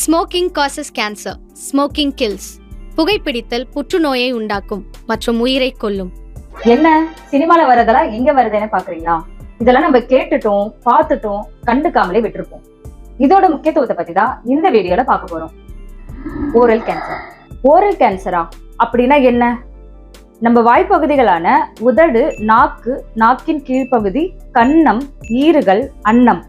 Smoking causes cancer, smoking kills. புகைப்பிடித்தல் புற்றுநோயை உண்டாக்கும் மற்றும் உயிரை கொல்லும். என்ன சினிமால வரதெல்லாம் எங்க வருதுன்னு பாக்குறீங்களா? இதெல்லாம் நம்ம கேட்டுட்டோம், பார்த்துட்டோம், கண்டுக்காமலே விட்டுருப்போம். இதோட முக்கியத்துவத்தை பத்தி தான் இந்த வீடியோல பார்க்க போறோம். Oral cancer. ஓரல் கேன்சரா அப்படின்னா என்ன? நம்ம வாய்ப்பகுதிகளான உதடு, நாக்கு, நாக்கின் கீழ்ப்பகுதி, கன்னம், ஈறுகள், அன்னம்,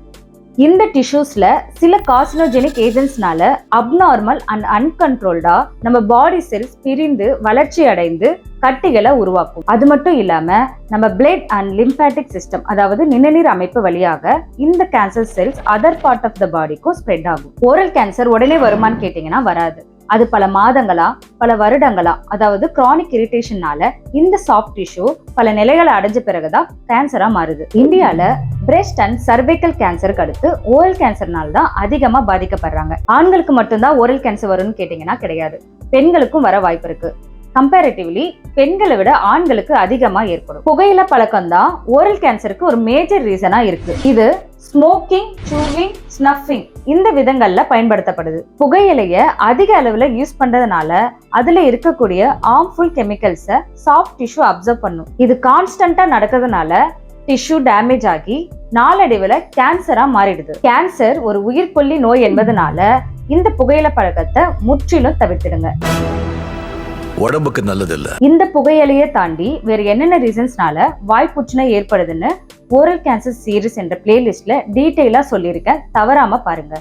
இந்த டிஷ்யூஸ்ல சில கார்சினோஜெனிக் ஏஜென்ட்ஸ்னால அப்நார்மல் அண்ட் அன்கண்ட்ரோல்டா நம்ம பாடி செல்ஸ் பிரிந்து வளர்ச்சி அடைந்து கட்டிகளை உருவாக்கும். அது மட்டும் இல்லாம நம்ம பிளட் அண்ட் லிம்பாட்டிக் சிஸ்டம், அதாவது நிணநீர் அமைப்பு வழியாக இந்த cancer cells other part of the பாடிக்கும் ஸ்ப்ரெட் ஆகும். ஓரல் கேன்சர் உடனே வருமானு கேட்டீங்கன்னா வராது. அது பல மாதங்களா, பல வருடங்களா, அதாவது கிரானிக் இரிட்டேஷனால இந்த சாஃப்ட் டிஷ்யூ பல நிலைகளை அடைஞ்ச பிறகுதான் கேன்சரா மாறுது. இந்தியால பிரெஸ்ட் அண்ட் சர்வைக்கல் கேன்சருக்கு அடுத்து ஓரல் கேன்சர்னால தான் அதிகமா பாதிக்கப்படுறாங்க. ஆண்களுக்கு மட்டும்தான் ஓரல் கேன்சர் வரும்னு கேட்டீங்கன்னா கிடையாது, பெண்களுக்கும் வர வாய்ப்பு இருக்கு. கம்பேரிட்டிவ்லி பெண்களை விட ஆண்களுக்கு அதிகமா ஏற்படும். புகையில பழக்கம் தான் ஓரல் கேன்சருக்கு ஒரு மேஜர் ரீசனா இருக்கு. இது ஸ்மோக்கிங், சூவிங், ஸ்னஃபிங் இந்த விதங்கள்ல பயன்படுத்தப்படுது. புகையிலைய அதிக அளவுல யூஸ் பண்றதுனால அதுல இருக்கக்கூடிய ஹார்ம்ஃபுல் கெமிக்கல்ஸை சாஃப்ட் டிஷ்யூ அப்சர்வ் பண்ணும். இது கான்ஸ்டன்டா நடக்கிறதுனால டிஷ்யூ டேமேஜ் ஆகி நாளடைவுல கேன்சரா மாறிடுது. கேன்சர் ஒரு உயிர்கொல்லி நோய் என்பதனால இந்த புகையில பழக்கத்தை முற்றிலும் தவிர்த்திடுங்க. உடம்புக்கு நல்லது இல்ல. இந்த புகையிலையை தாண்டி வேற என்னென்ன ரீசன்ஸ்னால வாய் புற்றுநோய் ஏற்படுதுன்னு ஓரல் கேன்சர் சீரிஸ் என்ற பிளேலிஸ்ட்ல டீடைலா சொல்லியிருக்கேன், தவறாம பாருங்க.